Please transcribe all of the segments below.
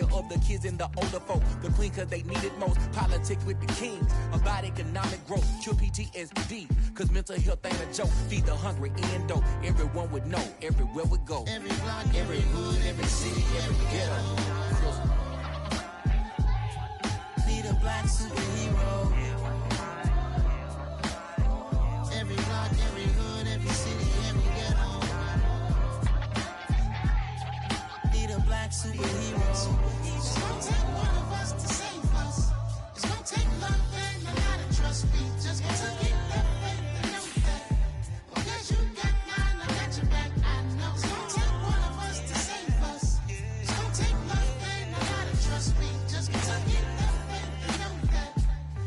care of the kids and the older folk. The queen cause they need it most. Politics with the kings. About economic growth. Cure PTSD. Cause mental health ain't a joke. Feed the hungry and dope. Everyone would know. Everywhere we go. Every block, every hood, every city, every ghetto. Need a black superhero. Every block, every hood, every city, every ghetto. Need a black superhero. It's gonna take one of us to save us. It's gonna take love and a lot of trust me. Just to get that faith and know that. Because you got mine, I got your back, I know. It's gonna take one of us to save us. It's gonna take love and a lot of trust me. Just to get that faith and know that.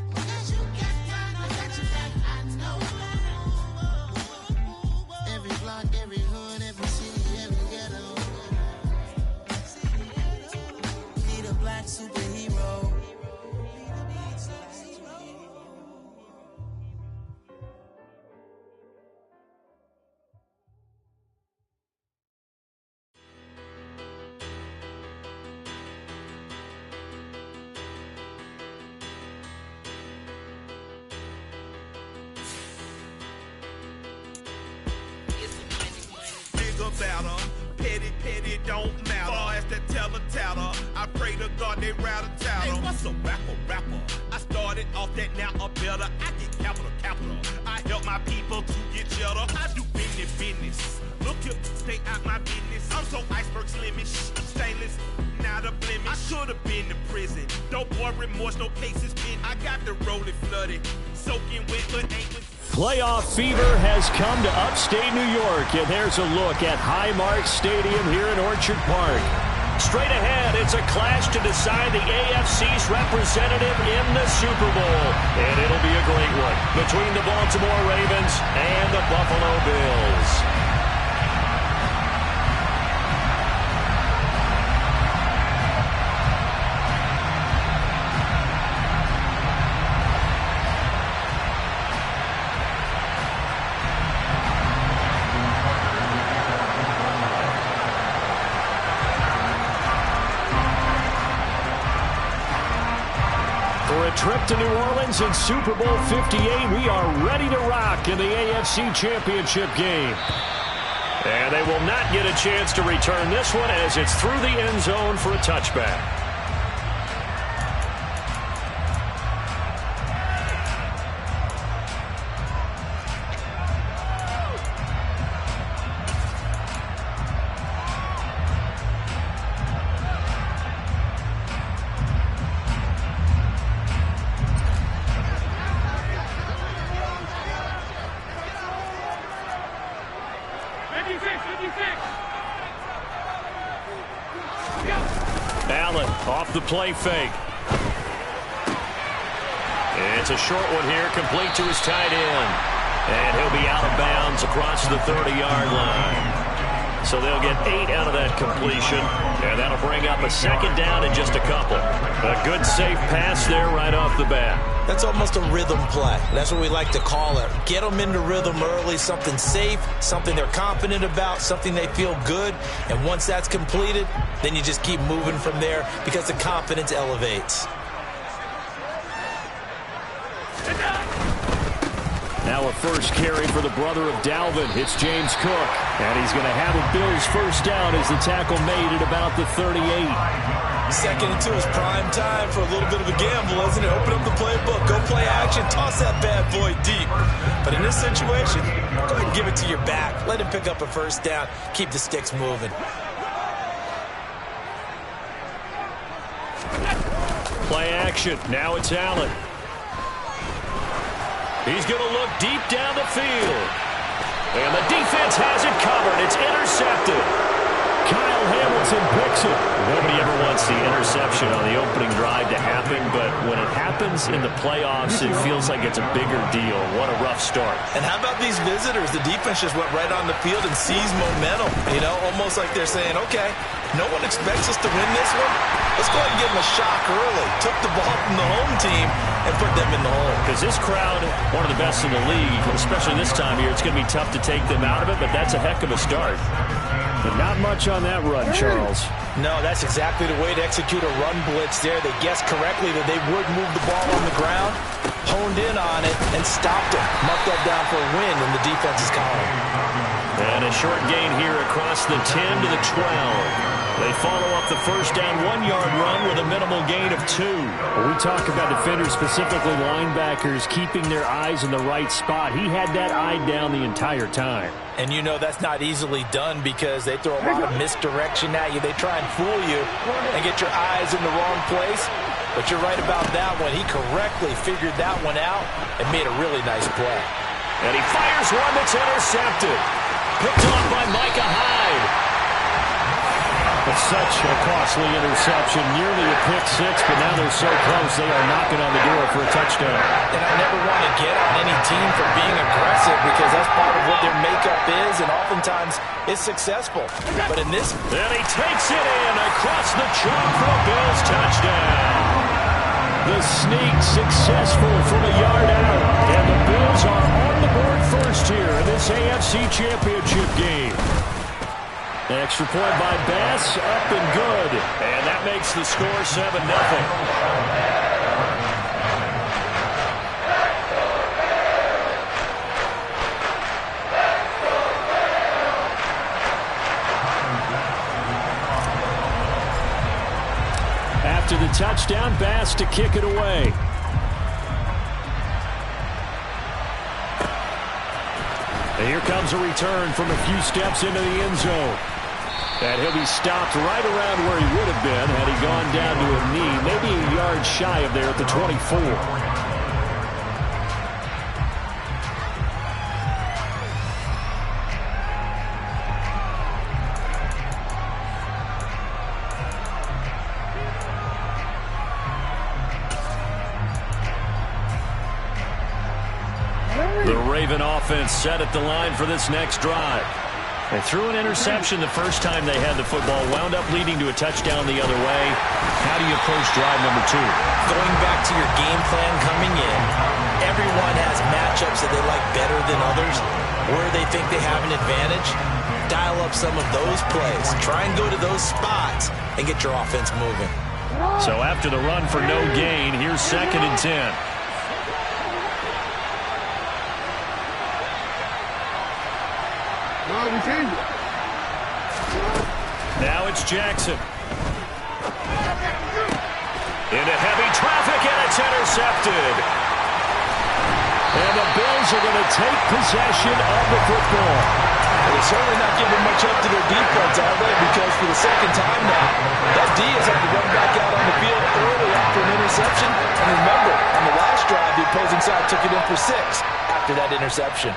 Because you got mine, I got your back, I know. Every block, every hood, every city, every ghetto. Need a black superhero. Better. Petty don't matter. Far as that teller, I pray to God they rattle tattle. Hey, what's a rapper? I started off that, now I'm better. I get capital. I help my people to get cheddar. I do business. Look here, stay out my business. I'm so iceberg slimish, stainless, not a blemish. I should've been to prison. No boy remorse, no cases pinned. I got the rolling flooded, soaking wet, but ain't with. Playoff fever has come to upstate New York, and there's a look at Highmark Stadium here in Orchard Park. Straight ahead, it's a clash to decide the AFC's representative in the Super Bowl, and it'll be a great one between the Baltimore Ravens and the Buffalo Bills. Trip to New Orleans in Super Bowl 58. We are ready to rock in the AFC Championship game. And they will not get a chance to return this one as it's through the end zone for a touchback. Allen off the play fake. It's a short one here, complete to his tight end. And he'll be out of bounds across the 30-yard line. So they'll get 8 out of that completion, and that'll bring up a second down in just a couple. A good, safe pass there right off the bat. That's almost a rhythm play. That's what we like to call it. Get them into rhythm early, something safe, something they're confident about, something they feel good. And once that's completed, then you just keep moving from there because the confidence elevates. Now a first carry for the brother of Dalvin. It's James Cook. And he's going to have a Bills first down as the tackle made at about the 38. Second into his prime time for a little bit of a gamble, isn't it? Open up the playbook, go play action, toss that bad boy deep. But in this situation, go ahead and give it to your back. Let him pick up a first down. Keep the sticks moving. Play action. Now it's Allen. He's going to look deep down the field. And the defense has it covered. It's intercepted. Kyle Hamilton picks it. Nobody ever wants the interception on the opening drive to happen, but when it happens in the playoffs, it feels like it's a bigger deal. What a rough start. And how about these visitors? The defense just went right on the field and seized momentum. You know, almost like they're saying, okay, no one expects us to win this one. Let's go ahead and give them a shock early. Took the ball from the home team and put them in the hole. Because this crowd, one of the best in the league, especially this time of year, it's going to be tough to take them out of it, but that's a heck of a start. But not much on that run, Charles. No, that's exactly the way to execute a run blitz there. They guessed correctly that they would move the ball on the ground, honed in on it, and stopped it. Marked that down for a win in the defense's column. And a short gain here across the 10 to the 12. They follow up the first down 1-yard run with a minimal gain of 2. When we talk about defenders, specifically linebackers, keeping their eyes in the right spot, he had that eye down the entire time. And you know that's not easily done because they throw a lot of misdirection at you. They try and fool you and get your eyes in the wrong place. But you're right about that one. He correctly figured that one out and made a really nice play. And he fires one that's intercepted. Picked off by Micah Hyde. It's such a costly interception, nearly a pick six, but now they're so close they are knocking on the door for a touchdown. And I never want to get on any team for being aggressive because that's part of what their makeup is, and oftentimes it's successful. But in this... And he takes it in across the chalk for a Bills touchdown. The sneak successful from a yard out, and the Bills are on the board first here in this AFC Championship game. Extra point by Bass, up and good. And that makes the score 7-0. After the touchdown, Bass to kick it away. And here comes a return from a few steps into the end zone. And he'll be stopped right around where he would have been had he gone down to a knee, maybe a yard shy of there at the 24. The Raven offense set at the line for this next drive. They threw an interception the first time they had the football, wound up leading to a touchdown the other way. How do you approach drive number 2? Going back to your game plan coming in, everyone has matchups that they like better than others, where they think they have an advantage. Dial up some of those plays. Try and go to those spots and get your offense moving. So after the run for no gain, here's 2nd and 10. Now it's Jackson. Into heavy traffic, and it's intercepted. And the Bills are going to take possession of the football. They're certainly not giving much up to their defense, are they? Because for the second time now, that D has had to run back out on the field early after an interception. And remember, on the last drive, the opposing side took it in for 6 after that interception.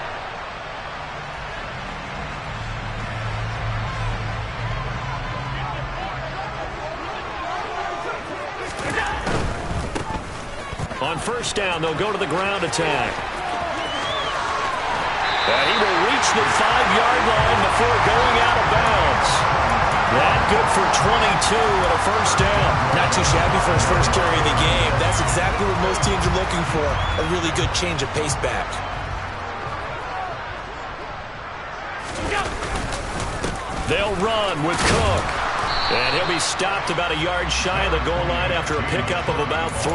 On first down, they'll go to the ground attack. And he will reach the 5-yard line before going out of bounds. That good for 22 and a first down. Not too shabby for his first carry of the game. That's exactly what most teams are looking for, a really good change of pace back. They'll run with Cook. And he'll be stopped about a yard shy of the goal line after a pickup of about 3.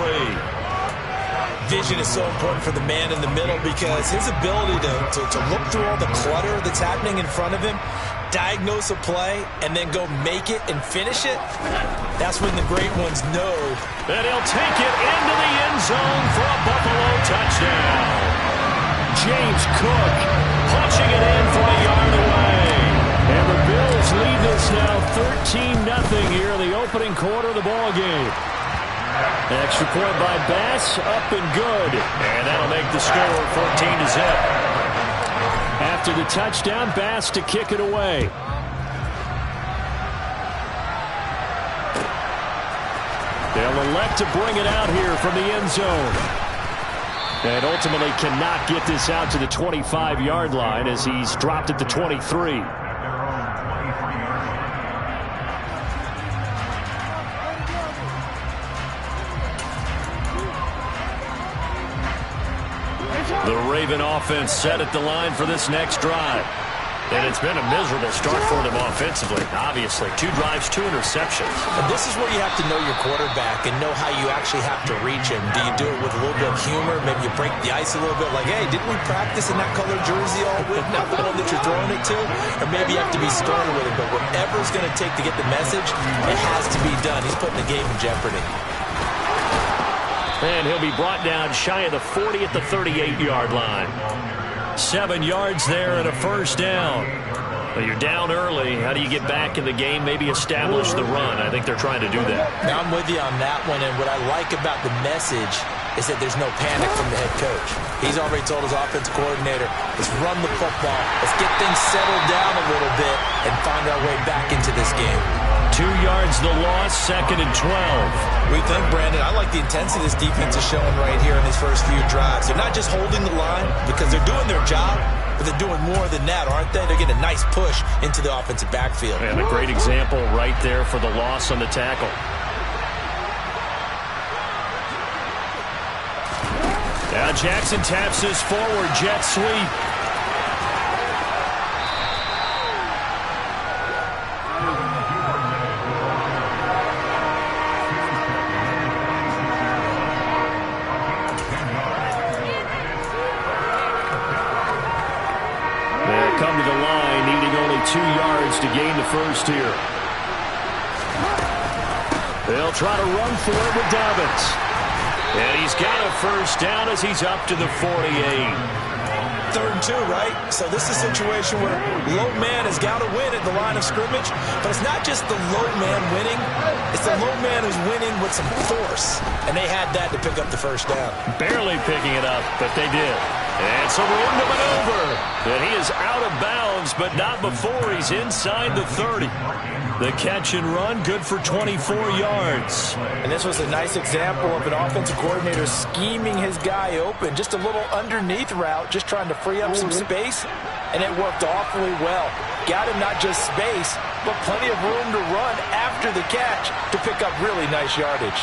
Vision is so important for the man in the middle because his ability to look through all the clutter that's happening in front of him, diagnose a play, and then go make it and finish it, that's when the great ones know. And he'll take it into the end zone for a Buffalo touchdown. James Cook punching it in from a yard away. And the Bills lead this now 13-0 here in the opening quarter of the ball game. Extra point by Bass, up and good. And that'll make the score 14-0. After the touchdown, Bass to kick it away. They'll elect to bring it out here from the end zone. And ultimately cannot get this out to the 25-yard line as he's dropped at the 23. The Raven offense set at the line for this next drive. And it's been a miserable start for them offensively, obviously. 2 drives, 2 interceptions. And this is where you have to know your quarterback and know how you actually have to reach him. Do you do it with a little bit of humor? Maybe you break the ice a little bit, like, hey, didn't we practice in that colored jersey all week? Not the one that you're throwing it to? Or maybe you have to be stern with it, but whatever it's going to take to get the message, it has to be done. He's putting the game in jeopardy. And he'll be brought down shy of the 40 at the 38-yard line. 7 yards there and a first down. Well, you're down early. How do you get back in the game? Maybe establish the run. I think they're trying to do that. Now, I'm with you on that one, and what I like about the message is that there's no panic from the head coach. He's already told his offensive coordinator, let's run the football. Let's get things settled down a little bit and find our way back into this game. 2 yards the loss, 2nd and 12. We think, Brandon, I like the intensity this defense is showing right here in these first few drives. They're not just holding the line because they're doing their job, but they're doing more than that, aren't they? They're getting a nice push into the offensive backfield. And a great example right there for the loss on the tackle. Now Jackson taps his forward jet sweep. Come to the line, needing only 2 yards to gain the first here. They'll try to run for it with Dobbins. And he's got a first down as he's up to the 48. 3rd and 2, right? So this is a situation where low man has got to win at the line of scrimmage, but it's not just the low man winning. It's the low man who's winning with some force, and they had that to pick up the first down. Barely picking it up, but they did. And some room to maneuver. And he is out of bounds, but not before he's inside the 30. The catch and run, good for 24 yards. And this was a nice example of an offensive coordinator scheming his guy open. Just a little underneath route, just trying to free up some space, and it worked awfully well. Got him not just space, but plenty of room to run after the catch to pick up really nice yardage.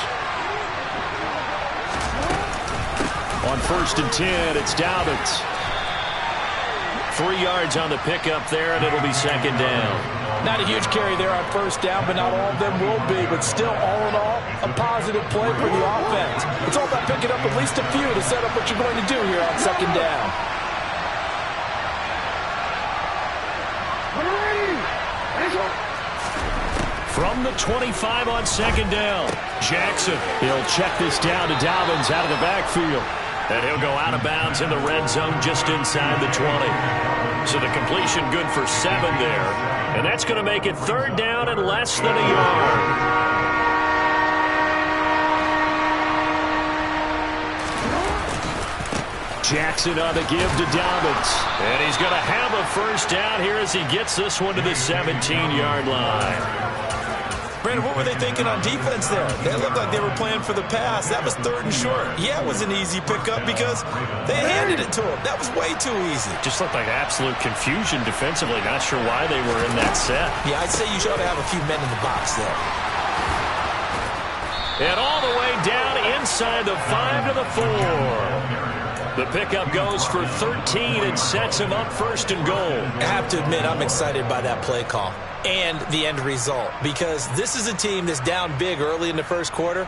On 1st and 10, it's Dobbins. 3 yards on the pickup there, and it'll be 2nd down. Not a huge carry there on 1st down, but not all of them will be. But still, all in all, a positive play for the offense. It's all about picking up at least a few to set up what you're going to do here on 2nd down. From the 25 on 2nd down, Jackson. He'll check this down to Dobbins out of the backfield. And he'll go out of bounds in the red zone just inside the 20. So the completion good for 7 there. And that's going to make it 3rd down and less than a yard. Jackson on the give to Dobbins. And he's going to have a first down here as he gets this one to the 17-yard line. Brandon, what were they thinking on defense there? They looked like they were playing for the pass. That was 3rd and short. Yeah, it was an easy pickup because they handed it to him. That was way too easy. Just looked like absolute confusion defensively. Not sure why they were in that set. Yeah, I'd say you should have a few men in the box there. And all the way down inside the 5 to the 4. The pickup goes for 13 and sets him up 1st and goal. I have to admit, I'm excited by that play call and the end result because this is a team that's down big early in the 1st quarter,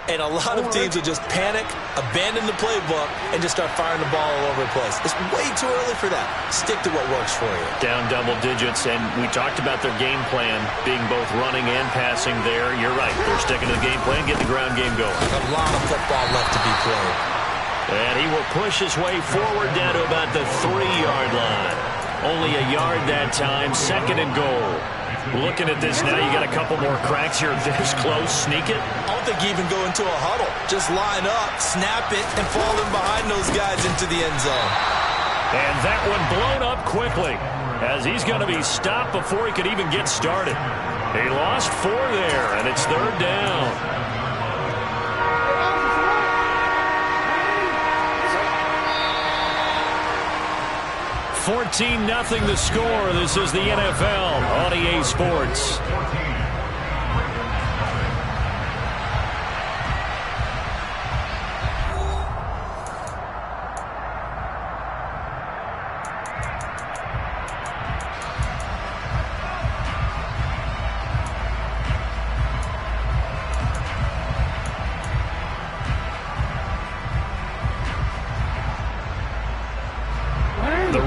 and a lot of teams will just panic, abandon the playbook, and just start firing the ball all over the place. It's way too early for that. Stick to what works for you. Down double digits, and we talked about their game plan being both running and passing there. You're right. They're sticking to the game plan, getting the ground game going. A lot of football left to be played. And he will push his way forward down to about the 3-yard line. Only a yard that time, 2nd and goal. Looking at this now, you got a couple more cracks here. This close, sneak it. I don't think you even go into a huddle. Just line up, snap it, and fall in behind those guys into the end zone. And that one blown up quickly as he's going to be stopped before he could even get started. He lost 4 there, and it's 3rd down. 14-0 the score. This is the NFL on EA Sports.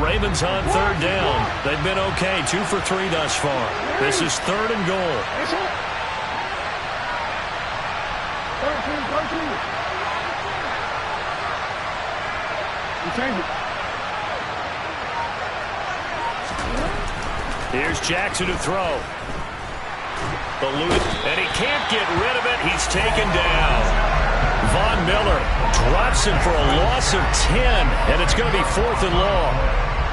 Ravens on third down. They've been okay, 2 for 3 thus far. This is 3rd and goal. Here's Jackson to throw. And he can't get rid of it. He's taken down. Von Miller drops him for a loss of 10, and it's going to be 4th and long.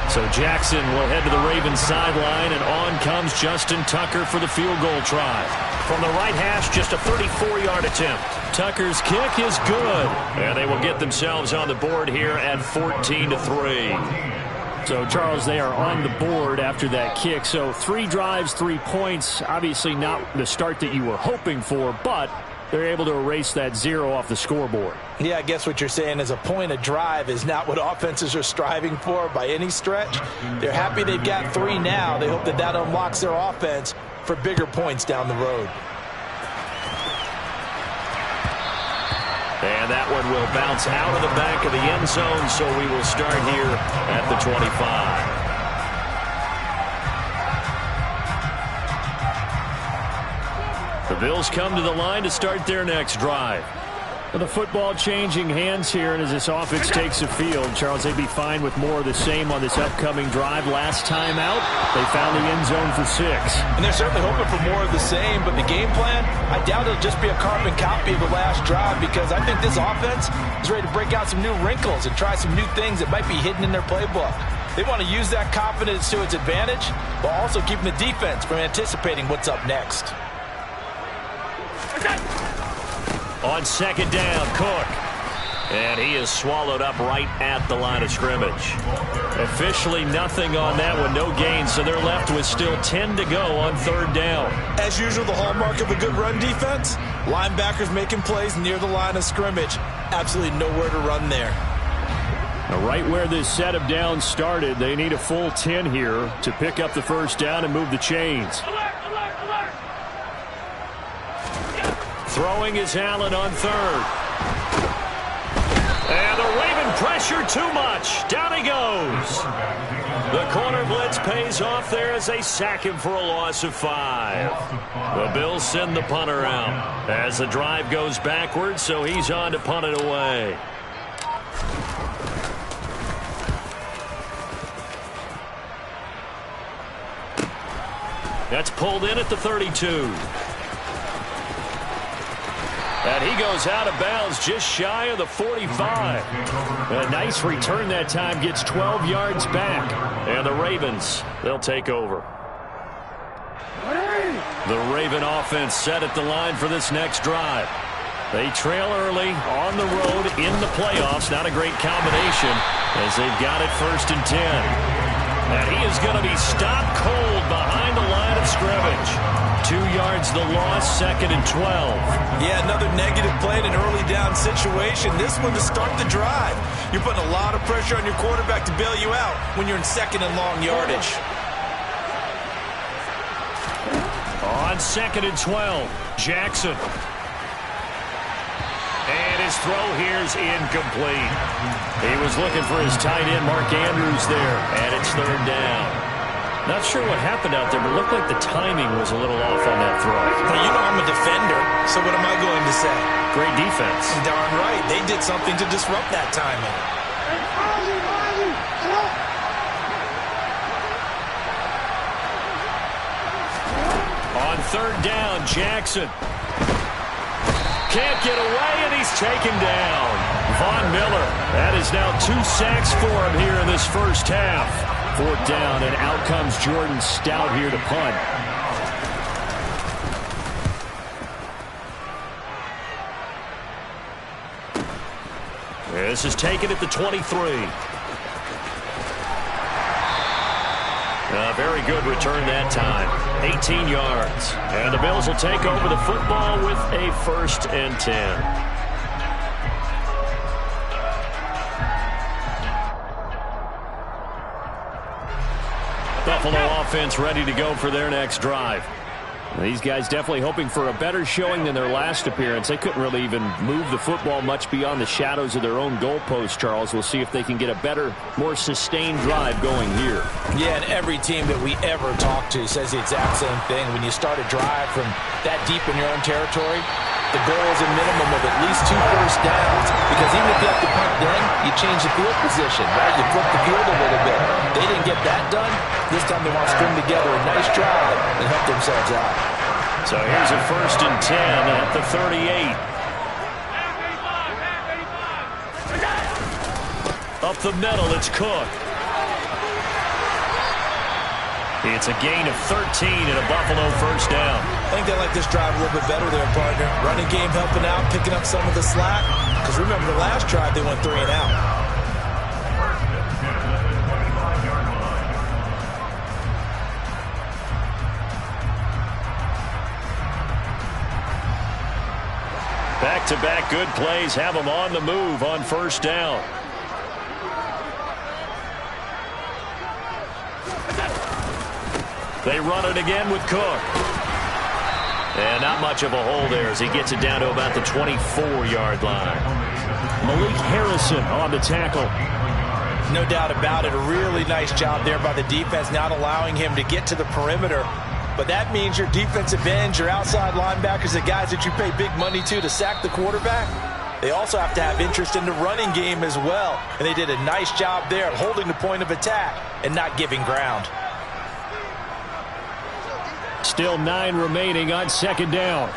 So Jackson will head to the Ravens sideline, and on comes Justin Tucker for the field goal try. From the right hash, just a 34-yard attempt. Tucker's kick is good, and they will get themselves on the board here at 14-3. So, Charles, they are on the board after that kick. So 3 drives, 3 points. Obviously not the start that you were hoping for, but they're able to erase that 0 off the scoreboard. Yeah, I guess what you're saying is a point a drive is not what offenses are striving for by any stretch. They're happy they've got 3 now. They hope that that unlocks their offense for bigger points down the road. And that one will bounce out of the back of the end zone, so we will start here at the 25. The Bills come to the line to start their next drive. With the football changing hands here, and as this offense takes the field, Charles, they'd be fine with more of the same on this upcoming drive. Last time out, they found the end zone for 6. And they're certainly hoping for more of the same, but the game plan, I doubt it'll just be a carbon copy of the last drive, because I think this offense is ready to break out some new wrinkles and try some new things that might be hidden in their playbook. They want to use that confidence to its advantage, while also keeping the defense from anticipating what's up next. On 2nd down, Cook. And he is swallowed up right at the line of scrimmage. Officially nothing on that one, no gain, so they're left with still 10 to go on 3rd down. As usual, the hallmark of a good run defense, linebackers making plays near the line of scrimmage. Absolutely nowhere to run there. Now, right where this set of downs started, they need a full 10 here to pick up the 1st down and move the chains. Throwing is Allen on 3rd. And the Raven pressure too much. Down he goes. The corner blitz pays off there as they sack him for a loss of 5. The Bills send the punter out as the drive goes backwards, so he's on to punt it away. That's pulled in at the 32. And he goes out of bounds just shy of the 45. A nice return that time, gets 12 yards back. And the Ravens, they'll take over. The Raven offense set at the line for this next drive. They trail early on the road in the playoffs. Not a great combination as they've got it 1st and 10. And he is going to be stopped cold behind the line of scrimmage. 2 yards the loss, 2nd and 12. Yeah, another negative play in an early down situation. This one to start the drive. You're putting a lot of pressure on your quarterback to bail you out when you're in 2nd and long yardage. On 2nd and 12, Jackson. And his throw here is incomplete. He was looking for his tight end, Mark Andrews, there, and it's 3rd down. Not sure what happened out there, but it looked like the timing was a little off on that throw. Well, you know I'm a defender, so what am I going to say? Great defense. Darn right. They did something to disrupt that timing. On 3rd down, Jackson. Can't get away, and he's taken down. Von Miller. That is now 2 sacks for him here in this 1st half. 4th down, and out comes Jordan Stout here to punt. This is taken at the 23. A very good return that time. 18 yards. And the Bills will take over the football with a 1st and 10. Buffalo offense ready to go for their next drive. These guys definitely hoping for a better showing than their last appearance. They couldn't really even move the football much beyond the shadows of their own goalpost, Charles. We'll see if they can get a better, more sustained drive going here. Yeah, and every team that we ever talk to says the exact same thing. When you start a drive from that deep in your own territory, the goal is a minimum of at least 2 first downs, because even if you have to punt then, you change the field position, right? You flip the field a little bit. They didn't get that done. This time they want to string together a nice drive and help themselves out. So here's a 1st and 10 at the 38. Up the middle, it's Cook. It's a gain of 13 and a Buffalo 1st down. I think they like this drive a little bit better there, partner. Running game helping out, picking up some of the slack. Because remember, the last drive they went 3 and out. Back-to-back good plays have them on the move on 1st down. They run it again with Cook. And not much of a hole there as he gets it down to about the 24-yard line. Malik Harrison on the tackle. No doubt about it. A really nice job there by the defense, not allowing him to get to the perimeter. But that means your defensive ends, your outside linebackers, the guys that you pay big money to sack the quarterback, they also have to have interest in the running game as well. And they did a nice job there holding the point of attack and not giving ground. Still 9 remaining on 2nd down.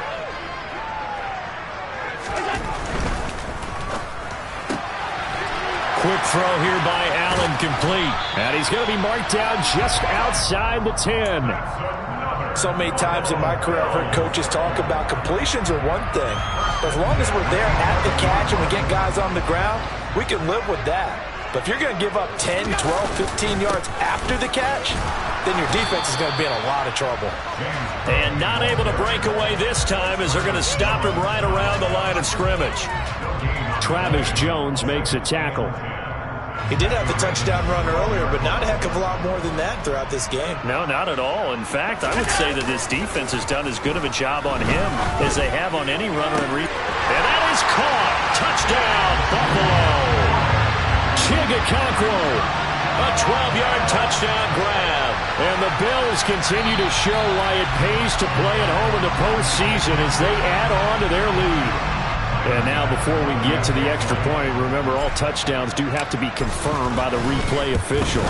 Quick throw here by Allen, complete. And he's going to be marked down just outside the 10. So many times in my career I've heard coaches talk about completions are one thing. But as long as we're there at the catch and we get guys on the ground, we can live with that. But if you're going to give up 10, 12, 15 yards after the catch, then your defense is going to be in a lot of trouble. And not able to break away this time as they're going to stop him right around the line of scrimmage. Travis Jones makes a tackle. He did have the touchdown run earlier, but not a heck of a lot more than that throughout this game. No, not at all. In fact, I would say that this defense has done as good of a job on him as they have on any runner. And that is caught. Touchdown, Buffalo. Chigakakwo. A 12-yard touchdown grab. And the Bills continue to show why it pays to play at home in the postseason as they add on to their lead. And now before we get to the extra point, remember all touchdowns do have to be confirmed by the replay official.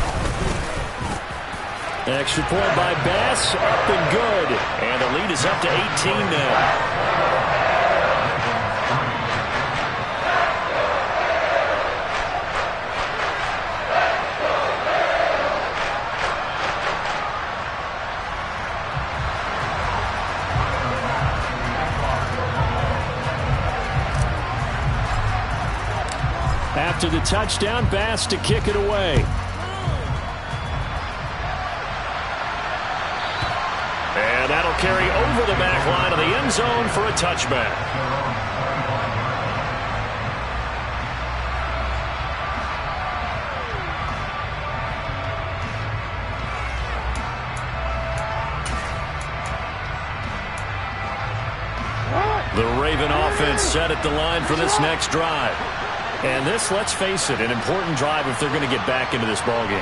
Extra point by Bass, up and good. And the lead is up to 18 now. After the touchdown, Bass to kick it away. And that'll carry over the back line of the end zone for a touchback. The Raven offense set at the line for this next drive. And this, let's face it, an important drive if they're going to get back into this ballgame.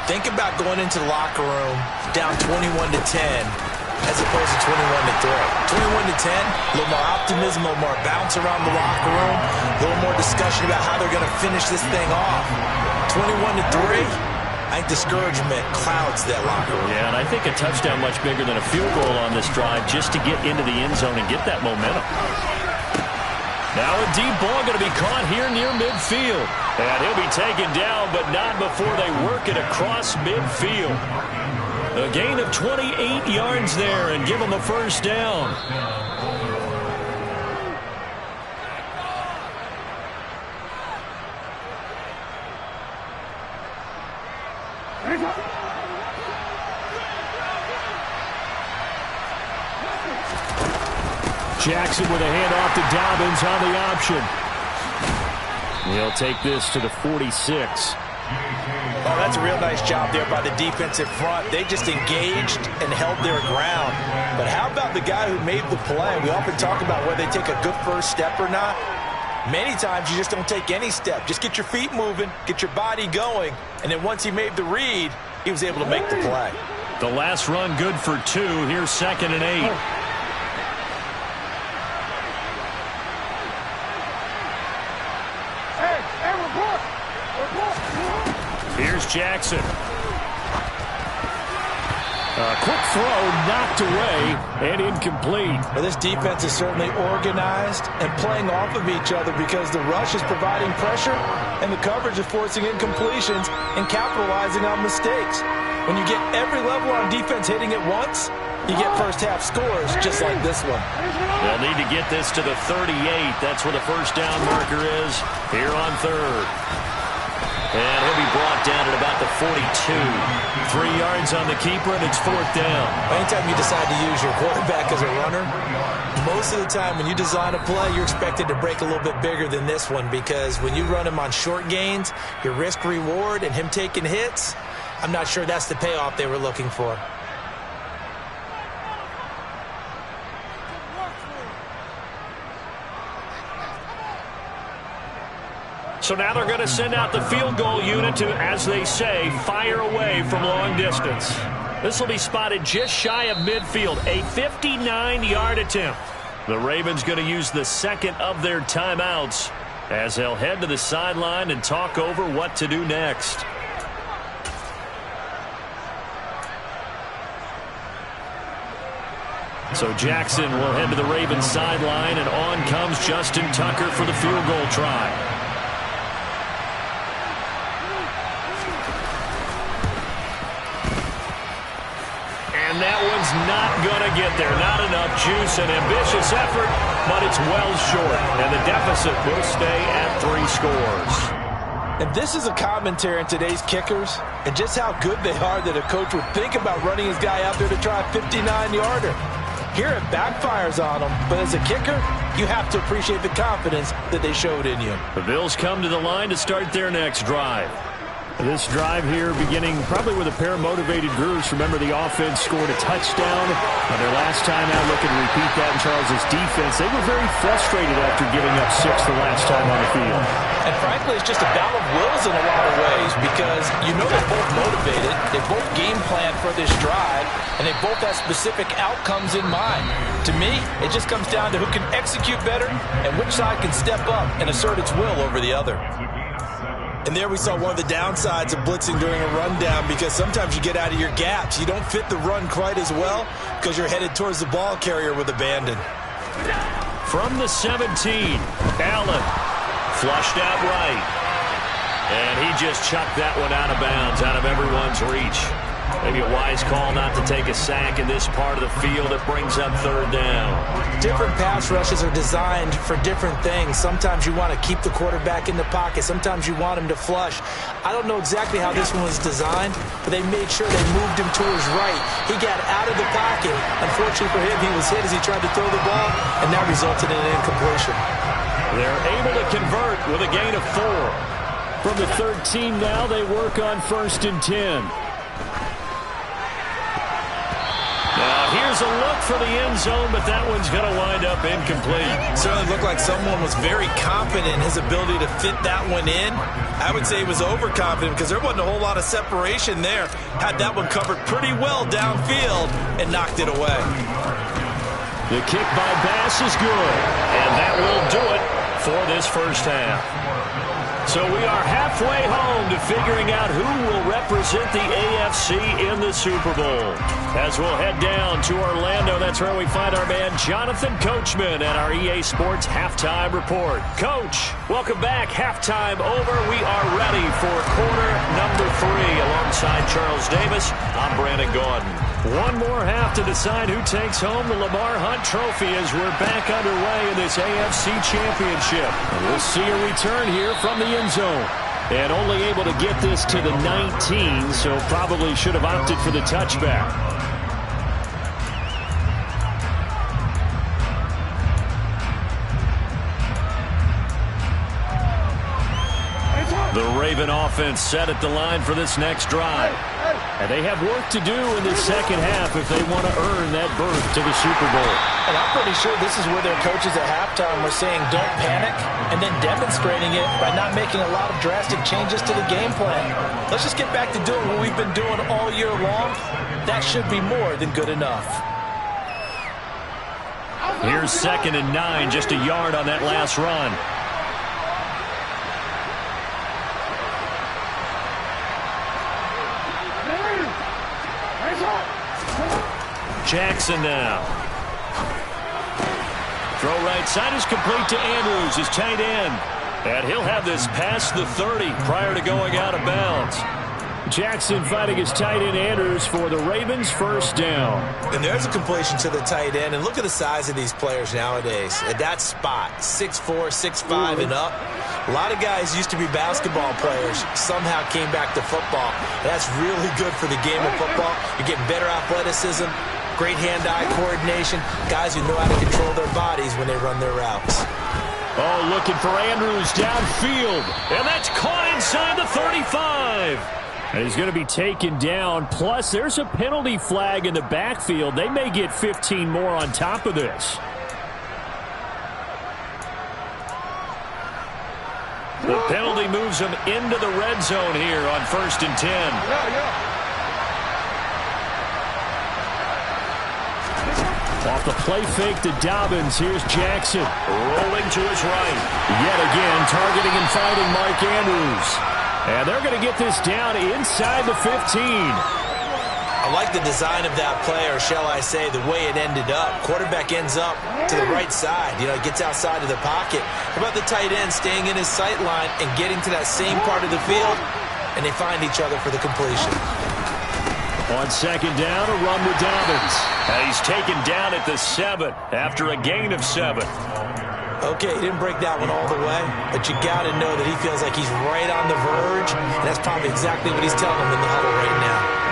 Think about going into the locker room down 21-10 as opposed to 21-3. 21-10, a little more optimism, a little more bounce around the locker room, a little more discussion about how they're going to finish this thing off. 21-3, I think discouragement clouds that locker room. Yeah, and I think a touchdown much bigger than a field goal on this drive just to get into the end zone and get that momentum. Now a deep ball going to be caught here near midfield. And he'll be taken down, but not before they work it across midfield. A gain of 28 yards there and give them a 1st down. Jackson with a handoff to Dobbins on the option. He'll take this to the 46. Oh, that's a real nice job there by the defensive front. They just engaged and held their ground. But how about the guy who made the play? We often talk about whether they take a good first step or not. Many times you just don't take any step. Just get your feet moving, get your body going, and then once he made the read, he was able to make the play. The last run good for 2. Here's 2nd and 8. Here's Jackson. A quick throw knocked away and incomplete. Well, this defense is certainly organized and playing off of each other because the rush is providing pressure and the coverage is forcing incompletions and capitalizing on mistakes. When you get every level on defense hitting at once, you get first half scores just like this one. They'll need to get this to the 38. That's where the first down marker is here on 3rd. And he'll be brought down at about the 42. 3 yards on the keeper, and it's 4th down. Anytime you decide to use your quarterback as a runner, most of the time when you design a play, you're expected to break a little bit bigger than this one because when you run him on short gains, your risk-reward and him taking hits, I'm not sure that's the payoff they were looking for. So now they're going to send out the field goal unit to, as they say, fire away from long distance. This will be spotted just shy of midfield, a 59-yard attempt. The Ravens going to use the 2nd of their timeouts as they'll head to the sideline and talk over what to do next. So Jackson will head to the Ravens sideline, and on comes Justin Tucker for the field goal try. And that one's not going to get there. Not enough juice. An ambitious effort, but it's well short. And the deficit will stay at 3 scores. And this is a commentary on today's kickers and just how good they are that a coach would think about running his guy out there to try a 59-yarder. Here it backfires on him, but as a kicker, you have to appreciate the confidence that they showed in you. The Bills come to the line to start their next drive. This drive here beginning probably with a pair of motivated groups. Remember, the offense scored a touchdown on their last time out. Looking to repeat that in Charles' defense. They were very frustrated after giving up 6 the last time on the field. And frankly, it's just a battle of wills in a lot of ways because you know they're both motivated. They both game plan for this drive, and they both have specific outcomes in mind. To me, it just comes down to who can execute better and which side can step up and assert its will over the other. And there we saw one of the downsides of blitzing during a rundown because sometimes you get out of your gaps. You don't fit the run quite as well because you're headed towards the ball carrier with abandon. From the 17, Allen flushed out right. And he just chucked that one out of bounds, out of everyone's reach. Maybe a wise call not to take a sack in this part of the field. It brings up 3rd down. Different pass rushes are designed for different things. Sometimes you want to keep the quarterback in the pocket. Sometimes you want him to flush. I don't know exactly how this one was designed, but they made sure they moved him to his right. He got out of the pocket. Unfortunately for him, he was hit as he tried to throw the ball, and that resulted in an incompletion. They're able to convert with a gain of 4. From the 13 now, they work on 1st and 10. Now, here's a look for the end zone, but that one's going to wind up incomplete. Certainly looked like someone was very confident in his ability to fit that one in. I would say he was overconfident because there wasn't a whole lot of separation there. Had that one covered pretty well downfield and knocked it away. The kick by Bass is good, and that will do it for this first half. So we are halfway home to figuring out who will represent the AFC in the Super Bowl. As we'll head down to Orlando, that's where we find our man Jonathan Coachman at our EA Sports Halftime Report. Coach, welcome back. Halftime over. We are ready for quarter number 3. Alongside Charles Davis, I'm Brandon Gaudin. One more half to decide who takes home the Lamar Hunt Trophy as we're back underway in this AFC Championship. And we'll see a return here from the end zone. And only able to get this to the 19, so probably should have opted for the touchback. The Raven offense set at the line for this next drive. And they have work to do in the second half if they want to earn that berth to the Super Bowl. And I'm pretty sure this is where their coaches at halftime were saying don't panic and then demonstrating it by not making a lot of drastic changes to the game plan. Let's just get back to doing what we've been doing all year long. That should be more than good enough. Here's 2nd and 9, just a yard on that last run. Jackson now. Throw right side is complete to Andrews, his tight end. And he'll have this past the 30 prior to going out of bounds. Jackson fighting his tight end Andrews for the Ravens' first down. And there's a completion to the tight end. And look at the size of these players nowadays. At that spot, 6'4", 6'5", and up. A lot of guys used to be basketball players, somehow came back to football. That's really good for the game of football. You're getting better athleticism, great hand-eye coordination, guys who know how to control their bodies when they run their routes. Oh, looking for Andrews downfield. And that's caught inside the 35. And he's going to be taken down. Plus, there's a penalty flag in the backfield. They may get 15 more on top of this. The penalty moves him into the red zone here on 1st and 10. Off the play fake to Dobbins. Here's Jackson. Rolling to his right. Yet again, targeting and finding Mark Andrews. And they're going to get this down inside the 15. I like the design of that play, or shall I say, the way it ended up. Quarterback ends up to the right side. You know, he gets outside of the pocket. How about the tight end staying in his sight line and getting to that same part of the field, and they find each other for the completion. On 2nd down, a run with Dobbins. And he's taken down at the 7 after a gain of 7. Okay, he didn't break that one all the way, but you got to know that he feels like he's right on the verge, and that's probably exactly what he's telling him in the huddle right now.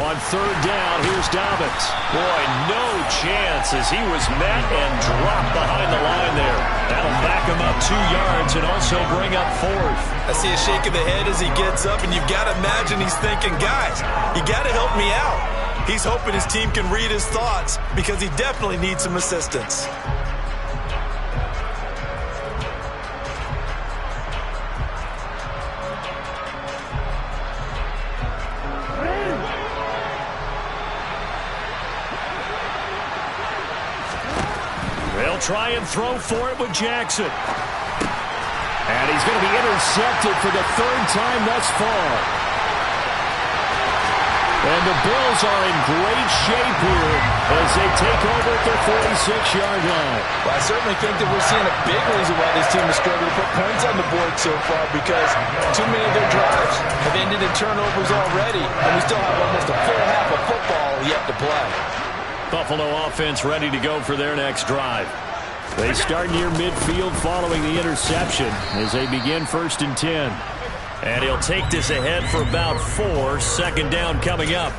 On 3rd down, here's Dobbins. Boy, no chance as he was met and dropped behind the line there. That'll back him up 2 yards and also bring up 4th. I see a shake of the head as he gets up, and you've got to imagine he's thinking, guys, you got to help me out. He's hoping his team can read his thoughts because he definitely needs some assistance. They'll try and throw for it with Jackson. And he's going to be intercepted for the 3rd time thus far. And the Bills are in great shape here as they take over at their 46-yard line. Well, I certainly think that we're seeing a big reason why this team is struggling to put points on the board so far, because too many of their drives have ended in turnovers already, and we still have almost a full half of football yet to play. Buffalo offense ready to go for their next drive. They start near midfield following the interception as they begin 1st and 10. And he'll take this ahead for about 4. 2nd down coming up.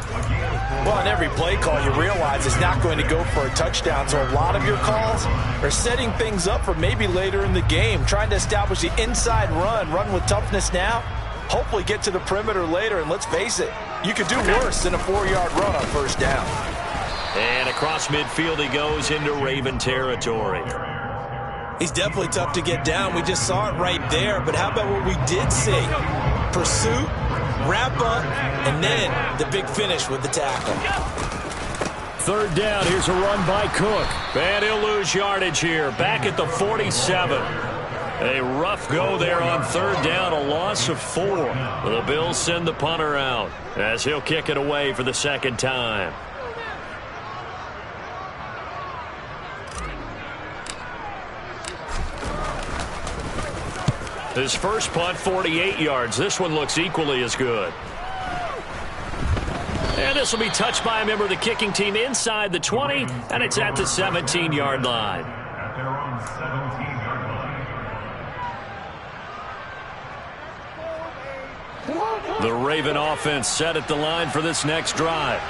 Well, on every play call, you realize it's not going to go for a touchdown. So a lot of your calls are setting things up for maybe later in the game, trying to establish the inside run with toughness now, hopefully get to the perimeter later. And let's face it, you could do worse than a 4-yard run on 1st down. And across midfield he goes into Raven territory. He's definitely tough to get down. We just saw it right there. But how about what we did see? Pursuit, wrap up, and then the big finish with the tackle. 3rd down. Here's a run by Cook. And he'll lose yardage here. Back at the 47. A rough go there on 3rd down. A loss of 4. The Bills send the punter out as he'll kick it away for the 2nd time. His first punt, 48 yards. This one looks equally as good. And this will be touched by a member of the kicking team inside the 20, and it's at the 17-yard line. The Raven offense set at the line for this next drive.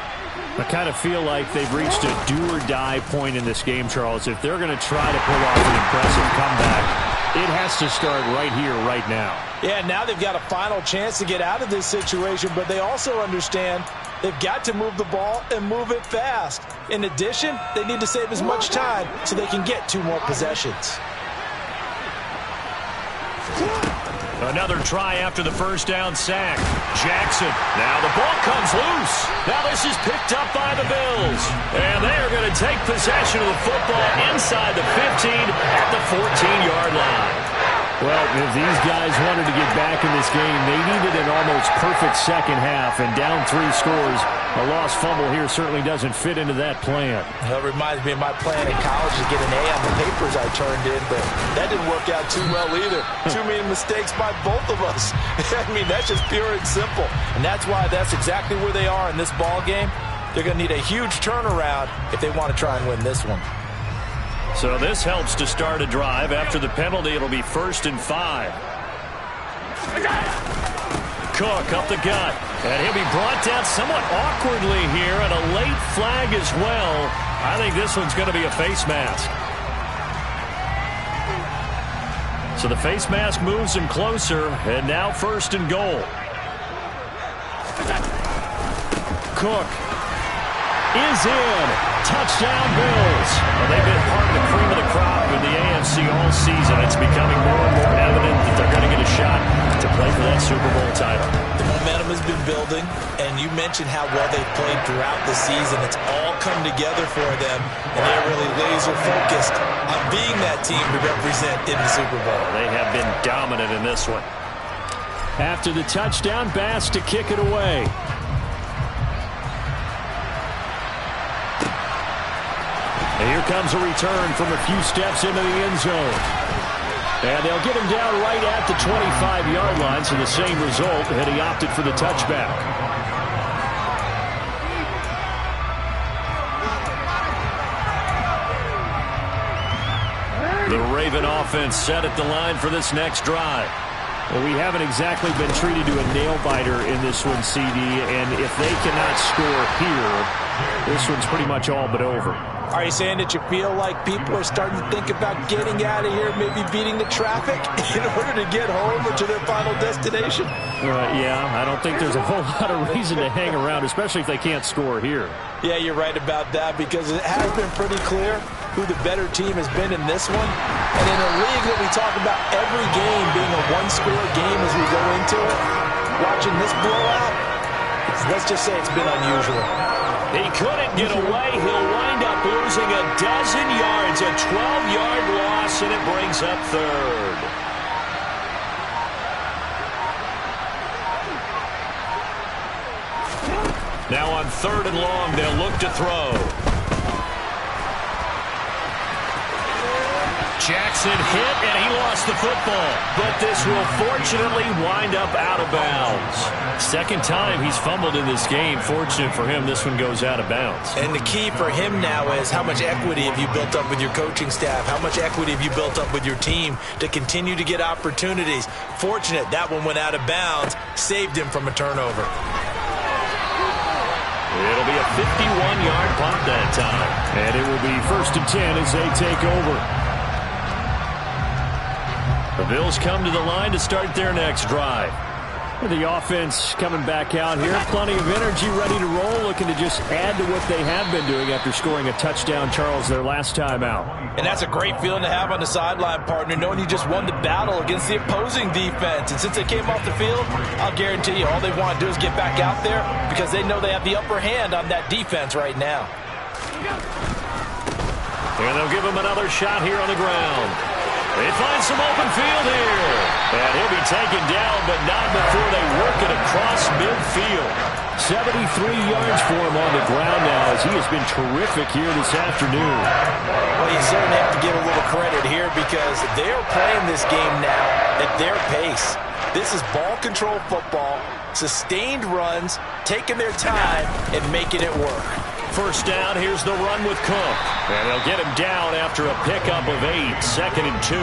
I kind of feel like they've reached a do-or-die point in this game, Charles. If they're going to try to pull off an impressive comeback, It has to start right here, right now. Yeah, now they've got a final chance to get out of this situation, but they also understand they've got to move the ball and move it fast. In addition, they need to save as much time so they can get 2 more possessions. Another try after the first down sack. Jackson. Now the ball comes loose. Now this is picked up by the Bills. And they are going to take possession of the football inside the 15 at the 14-yard line. Well, if these guys wanted to get back in this game, they needed an almost perfect second half. And down 3 scores, a lost fumble here certainly doesn't fit into that plan. Well, it reminds me of my plan in college to get an A on the papers I turned in, but that didn't work out too well either. Too many mistakes by both of us. I mean, that's just pure and simple. And that's why that's exactly where they are in this ball game. They're going to need a huge turnaround if they want to try and win this one. So this helps to start a drive. After the penalty, it'll be 1st and 5. Cook up the gut. And he'll be brought down somewhat awkwardly here, and a late flag as well. I think this one's going to be a face mask. So the face mask moves him closer, and now 1st and goal. Cook is in. Touchdown, Bills. Well, they've been part of the cream of the crop in the AFC all season. It's becoming more and more evident that they're going to get a shot to play for that Super Bowl title. The momentum has been building, and you mentioned how well they've played throughout the season. It's all come together for them, and they're really laser-focused on being that team to represent in the Super Bowl. They have been dominant in this one. After the touchdown, Bass to kick it away. And here comes a return from a few steps into the end zone. And they'll get him down right at the 25-yard line, so the same result, and he opted for the touchback. The Raven offense set at the line for this next drive. Well, we haven't exactly been treated to a nail-biter in this one, CD, and if they cannot score here, this one's pretty much all but over. Are you saying that you feel like people are starting to think about getting out of here, maybe beating the traffic in order to get home or to their final destination? Yeah, I don't think there's a whole lot of reason to hang around, especially if they can't score here. Yeah, you're right about that, because it has been pretty clear who the better team has been in this one. And in a league that we talk about every game being a one-score game as we go into it, watching this blowout, let's just say it's been unusual. He couldn't get away. He'll wind up losing a dozen yards, a 12-yard loss, and it brings up 3rd. Now on 3rd and long, they'll look to throw. Jackson hit, and he lost the football. But this will fortunately wind up out of bounds. Second time he's fumbled in this game. Fortunate for him, this one goes out of bounds. And the key for him now is how much equity have you built up with your coaching staff? How much equity have you built up with your team to continue to get opportunities? Fortunate that one went out of bounds, saved him from a turnover. It'll be a 51-yard punt that time. And it will be 1st and 10 as they take over. The Bills come to the line to start their next drive. The offense coming back out here. Plenty of energy, ready to roll, looking to just add to what they have been doing after scoring a touchdown, Charles, their last time out. And that's a great feeling to have on the sideline, partner, knowing you just won the battle against the opposing defense. And since they came off the field, I'll guarantee you all they want to do is get back out there because they know they have the upper hand on that defense right now. And they'll give him another shot here on the ground. They find some open field here. And he'll be taken down, but not before they work it across midfield. 73 yards for him on the ground now as he has been terrific here this afternoon. Well, you certainly have to give a little credit here because they're playing this game now at their pace. This is ball control football, sustained runs, taking their time and making it work. First down, here's the run with Cook. And they'll get him down after a pickup of 8, 2nd and 2.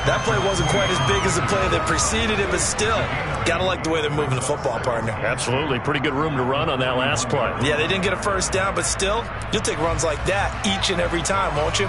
That play wasn't quite as big as the play that preceded it, but still, got to like the way they're moving the football, partner. Absolutely. Pretty good room to run on that last play. Yeah, they didn't get a first down, but still, you'll take runs like that each and every time, won't you?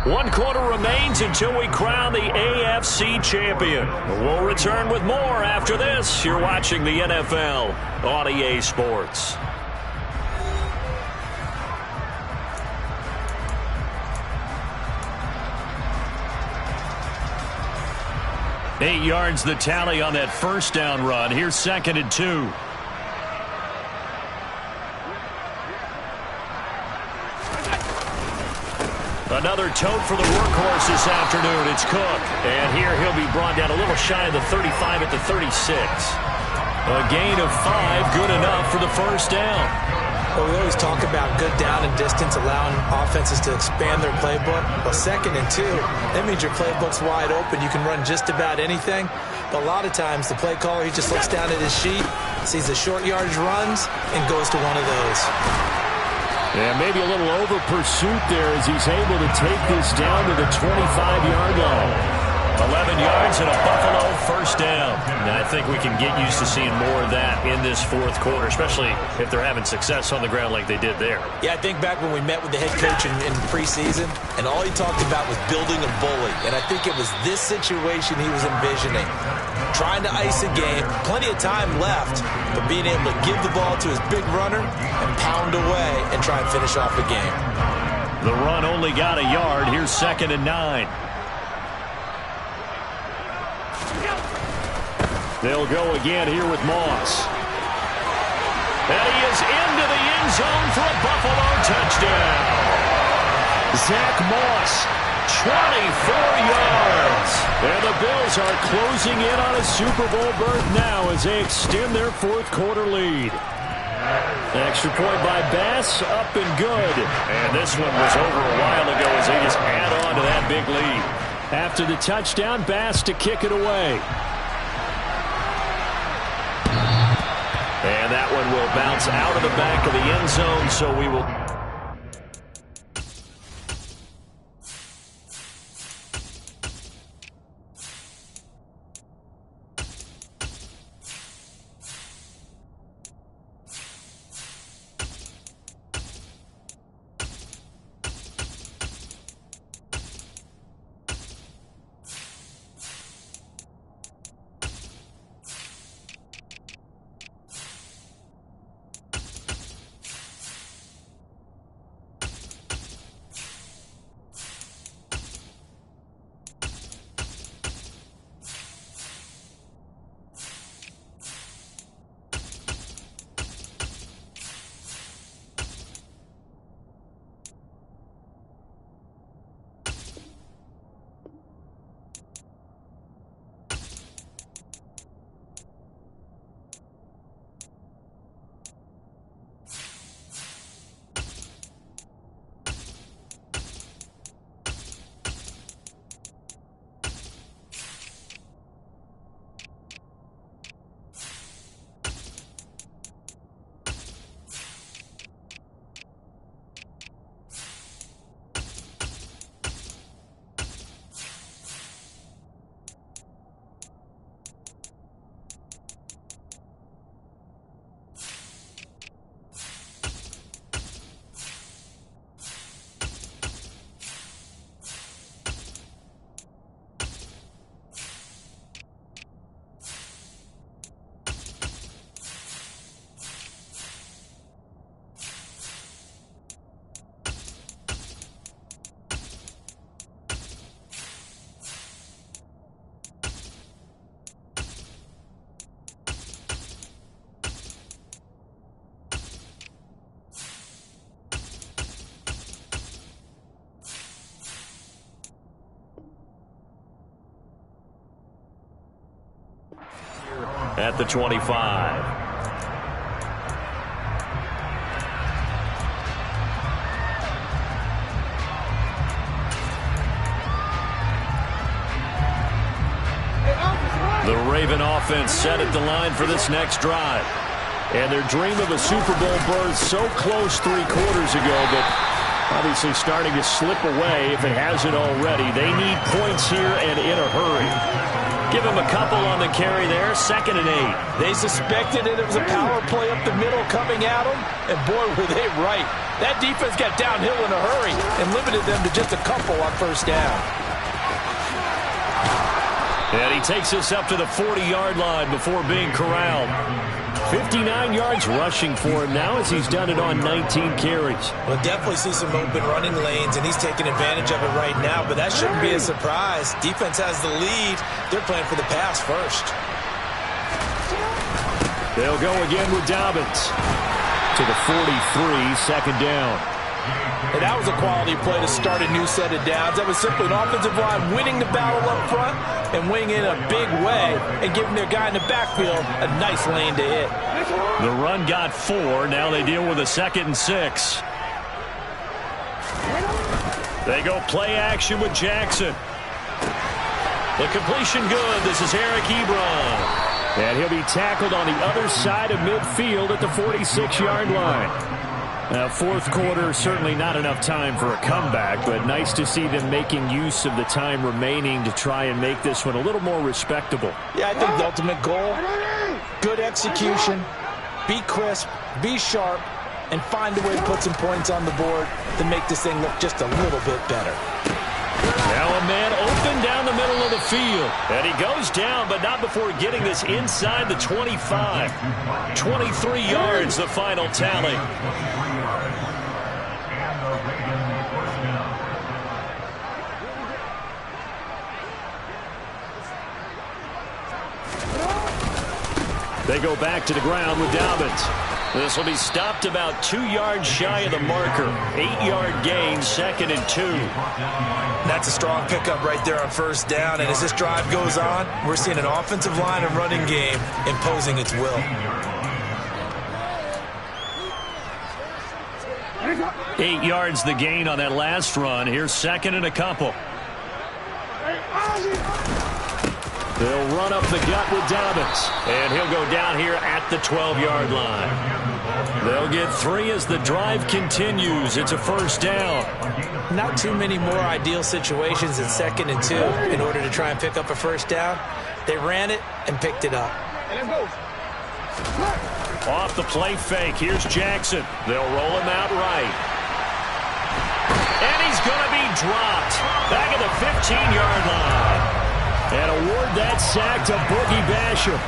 1 quarter remains until we crown the AFC champion. We'll return with more after this. You're watching the NFL on EA Sports. Eight yards the tally on that first down run. Here's 2nd and 2. Another tote for the workhorse this afternoon. It's Cook. And here he'll be brought down a little shy of the 35 at the 36. A gain of 5, good enough for the first down. Well, we always talk about good down and distance, allowing offenses to expand their playbook. Well, 2nd and 2, that means your playbook's wide open. You can run just about anything. But a lot of times, the play caller, he just looks down at his sheet, sees the short yardage runs, and goes to one of those. Yeah, maybe a little over pursuit there as he's able to take this down to the 25-yard line. 11 yards and a Buffalo first down. And I think we can get used to seeing more of that in this fourth quarter, especially if they're having success on the ground like they did there. Yeah, I think back when we met with the head coach in preseason, and all he talked about was building a bully. And I think it was this situation he was envisioning. Trying to ice a game, plenty of time left, but being able to give the ball to his big runner and pound away and try and finish off the game. The run only got a yard. Here's 2nd and 9. They'll go again here with Moss. And he is into the end zone for a Buffalo touchdown. Zach Moss, 24 yards. And the Bills are closing in on a Super Bowl berth now as they extend their fourth quarter lead. Extra point by Bass, up and good. And this one was over a while ago as they just add on to that big lead. After the touchdown, Bass to kick it away. And that one will bounce out of the back of the end zone, so we will... At the 25. The Raven offense set at the line for this next drive. And their dream of a Super Bowl berth so close 3 quarters ago, but obviously starting to slip away if it hasn't already. They need points here and in a hurry. Give him a couple on the carry there, 2nd and 8. They suspected it was a power play up the middle coming at them, and boy, were they right. That defense got downhill in a hurry and limited them to just a couple on 1st down. And he takes us up to the 40-yard line before being corralled. 59 yards rushing for him now as he's done it on 19 carries. We'll definitely see some open running lanes, and he's taking advantage of it right now, but that shouldn't be a surprise. Defense has the lead. They're playing for the pass first. They'll go again with Dobbins to the 43, 2nd down. And that was a quality play to start a new set of downs. That was simply an offensive line winning the battle up front and winning in a big way and giving their guy in the backfield a nice lane to hit. The run got 4. Now they deal with a 2nd and 6. They go play action with Jackson. The completion good. This is Eric Ebron. And he'll be tackled on the other side of midfield at the 46-yard line. Now, 4th quarter, certainly not enough time for a comeback, but nice to see them making use of the time remaining to try and make this one a little more respectable. Yeah, I think the ultimate goal, good execution, be crisp, be sharp, and find a way to put some points on the board to make this thing look just a little bit better. Now a man open down the middle of the field. And he goes down, but not before getting this inside the 25. 23 yards, the final tally. They go back to the ground with Dobbins. This will be stopped about 2 yards shy of the marker. 8-yard gain, 2nd and 2. That's a strong pickup right there on 1st down. And as this drive goes on, we're seeing an offensive line and running game imposing its will. 8 yards the gain on that last run. Here's 2nd and a couple. They'll run up the gut with Dobbins. And he'll go down here at the 12-yard line. They'll get 3 as the drive continues. It's a 1st down. Not too many more ideal situations at 2nd and 2 in order to try and pick up a 1st down. They ran it and picked it up. Off the play fake. Here's Jackson. They'll roll him out right. And he's going to be dropped back at the 15-yard line. And award that sack to Boogie Basham.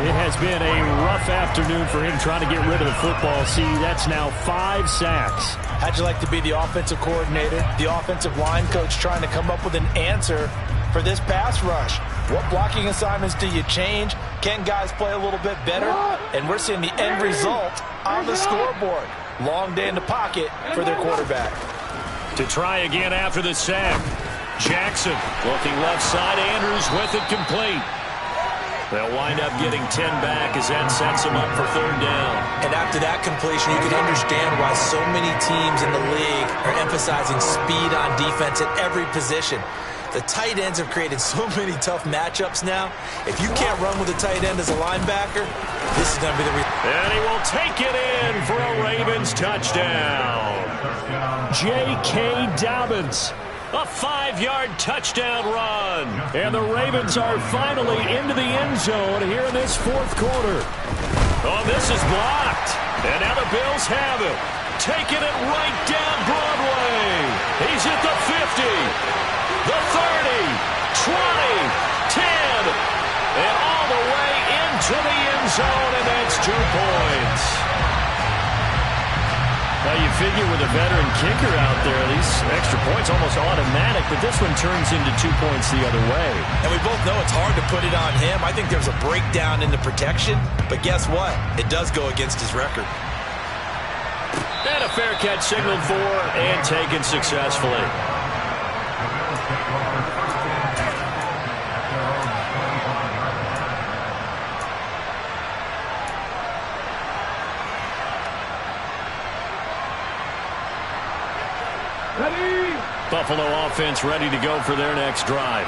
It has been a rough afternoon for him trying to get rid of the football. See, that's now 5 sacks. How'd you like to be the offensive coordinator, the offensive line coach trying to come up with an answer for this pass rush? What blocking assignments do you change? Can guys play a little bit better? And we're seeing the end result on the scoreboard. Long day in the pocket for their quarterback. To try again after the sack. Jackson looking left side. Andrews with it complete. They'll wind up getting 10 back as that sets them up for 3rd down. And after that completion, you can understand why so many teams in the league are emphasizing speed on defense at every position. The tight ends have created so many tough matchups now. If you can't run with a tight end as a linebacker, this is going to be the... And he will take it in for a Ravens touchdown. J.K. Dobbins. A 5-yard touchdown run. And the Ravens are finally into the end zone here in this 4th quarter. Oh, this is blocked. And now the Bills have it. Taking it right down Broadway. He's at the 50, the 30, 20, 10, and all the way into the end zone, and that's 2 points. Now you figure with a veteran kicker out there, these extra points almost automatic, but this one turns into 2 points the other way. And we both know it's hard to put it on him. I think there's a breakdown in the protection, but guess what? It does go against his record. And a fair catch signaled for and taken successfully. Buffalo offense ready to go for their next drive.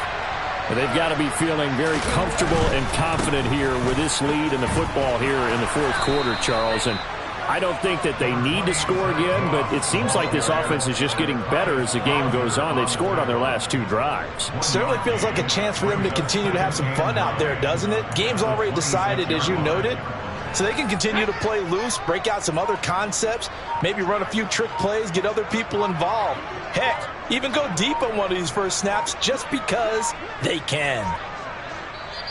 They've got to be feeling very comfortable and confident here with this lead in the football here in the 4th quarter, Charles. And I don't think that they need to score again, but it seems like this offense is just getting better as the game goes on. They've scored on their last 2 drives. Certainly feels like a chance for them to continue to have some fun out there, doesn't it? Game's already decided, as you noted, so they can continue to play loose, break out some other concepts, maybe run a few trick plays, get other people involved. Heck, even go deep on one of these first snaps just because they can.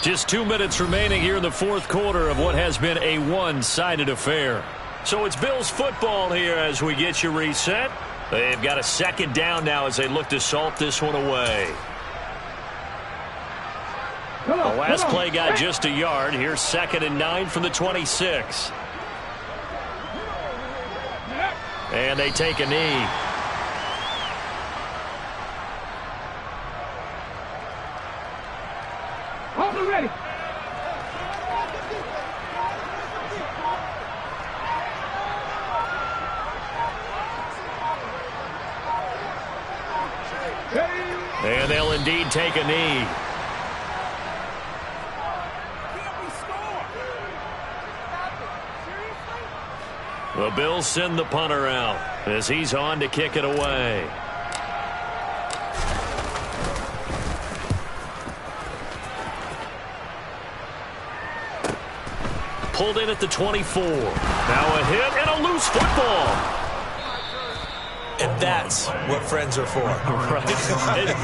Just 2 minutes remaining here in the fourth quarter of what has been a one-sided affair. So it's Bills football here as we get you reset. They've got a second down now as they look to salt this one away. The last play got just a yard. Here's 2nd and 9 from the 26. And they take a knee. Ready. And they'll indeed take a knee. The Bills send the punter out as he's on to kick it away. Pulled in at the 24. Now a hit and a loose football. And that's what friends are for. Right.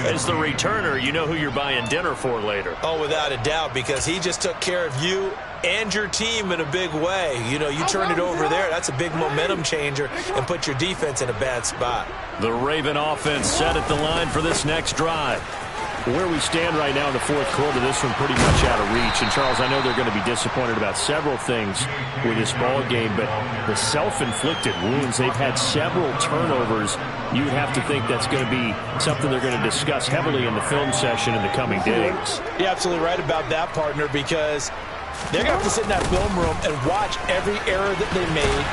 As the returner, you know who you're buying dinner for later. Oh, without a doubt, because he just took care of you and your team in a big way. You know, you turn it over there, that's a big momentum changer, and put your defense in a bad spot. The Raven offense set at the line for this next drive. Where we stand right now in the fourth quarter, this one pretty much out of reach. And, Charles, I know they're going to be disappointed about several things with this ball game, but the self-inflicted wounds, they've had several turnovers. You'd have to think that's going to be something they're going to discuss heavily in the film session in the coming days. You're absolutely right about that, partner, because they're going to have to sit in that film room and watch every error that they made.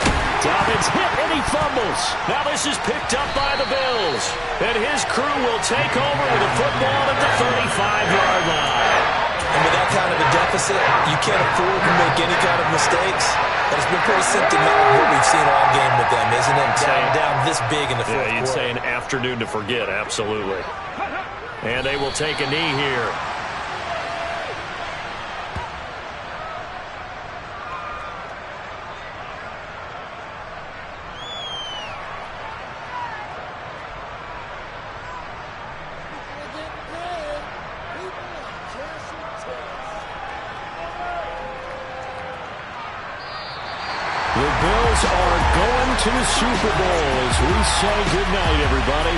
Dobbins hit and he fumbles. Now this is picked up by the Bills. And his crew will take over with a football at the 35-yard line. And with that kind of a deficit, you can't afford to make any kind of mistakes. But it's been pretty symptomatic of what we've seen all game with them, isn't it? Down this big in the fourth quarter. You'd say an afternoon to forget, absolutely. And they will take a knee here. The Bills are going to the Super Bowl as we say goodnight, everybody.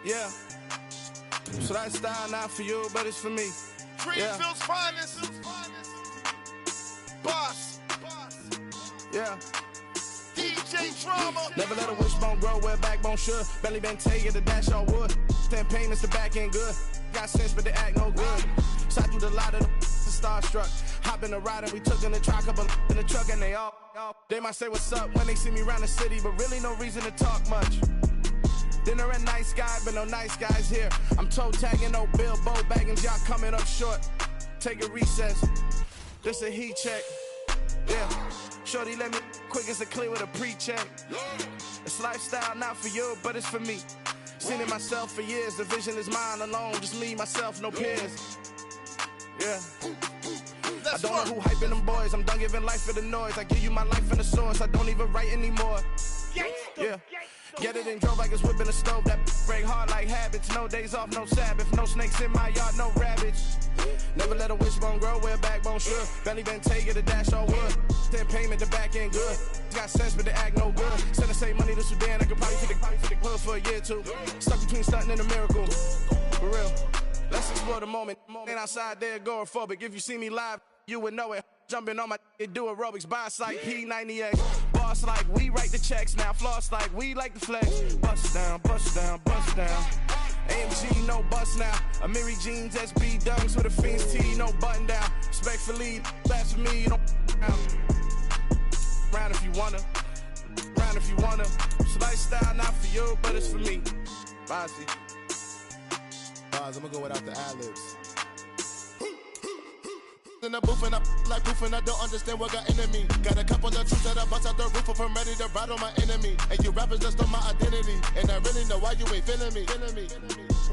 Yeah. So that style not for you, but it's for me. Greenfield's finest. Boss. Yeah. DJ Drama. Never let a wishbone grow where a backbone should. Belly been taken to dash all wood. 10 payments, the back end good. Got sense, but they act no good. Shot through the lot of the starstruck. Hop in the ride and we took in the truck, up in the truck and they all. They might say what's up when they see me around the city, but really no reason to talk much. Dinner at nice guy, but no nice guys here. I'm toe tagging, no Bilbo bagging, y'all coming up short. Take a recess. This a heat check. Yeah. Shorty let me quick as a clear with a pre-check. It's lifestyle not for you, but it's for me. Seen it myself for years. The vision is mine alone. Just me, myself, no peers. Yeah. I don't know who hyping them boys. I'm done giving life for the noise. I give you my life in the source. I don't even write anymore. Yeah. Get it and drove like it's whipping a stove. That break hard like habits. No days off, no Sabbath. No snakes in my yard, no rabbits. Never let a wishbone grow where a backbone should. Belly been taken to dash all wood. 10 payment, the back end good. Got sense, but they act no good. Send the same money to Sudan. I could probably take the hood for a year or two. Stuck between stunting and a miracle. For real. Let's explore the moment. Ain't outside there agoraphobic. If you see me live, you would know it. Jumping on my do aerobics, boss like P90X. Boss like we write the checks now. Floss like we like the flex. Bust down, bust down, bust down. AMG, no bust now. Amiri jeans, SB dunks with a Fiends T, no button down. Respectfully, that's for me, you don't round if you wanna. Round if you wanna. It's lifestyle not for you, but it's for me. Bossy. I'm gonna go without the ad-libs. In the booth and I like proof and I don't understand what got into me. Got a couple of troops that I bust out the roof of, I'm ready to ride on my enemy. And you rappers just stole my identity, and I really know why you ain't feeling me.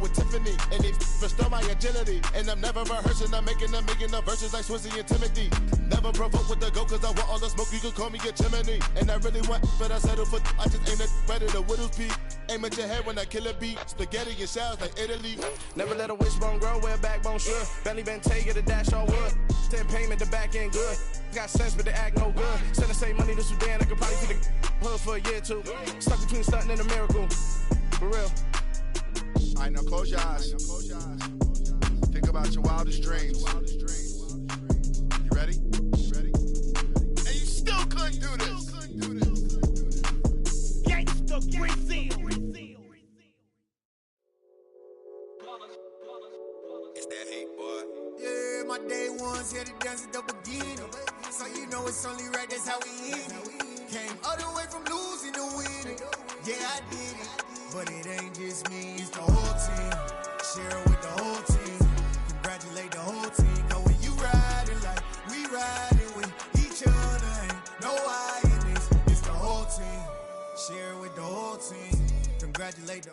With Tiffany, and they restore my agility. And I'm never rehearsing, I'm making the verses like Swizzy and Timothy. Never provoke with the go, cause I want all the smoke, you can call me a chimney. And I really want, but I settle for, I just aim it ready to Whittles Peak. Aim at your head when I kill a beat. Spaghetti and shells like Italy. Never let a wishbone grow where a backbone should. Belly been taken to dash all wood. 10 payment, the back end good. Got sense, but they act no good. Send the same money to Sudan, I could probably take the hood for a year or two. Stuck between stunting and a miracle. For real. Alright, now close your eyes. Think about your wildest dreams. You ready? And you still couldn't do this. Gangsta Greenfield. It's that hate, boy. Yeah, my day ones here to dance at the beginning. So you know it's only right, that's how we end it. Came all the way from losing to winning. Yeah, I did it. But it ain't just me, it's the whole team. Share it with the whole team. Congratulate the whole team. Cause when you riding like we riding with each other, ain't no I in this. It's the whole team. Share it with the whole team. Congratulate the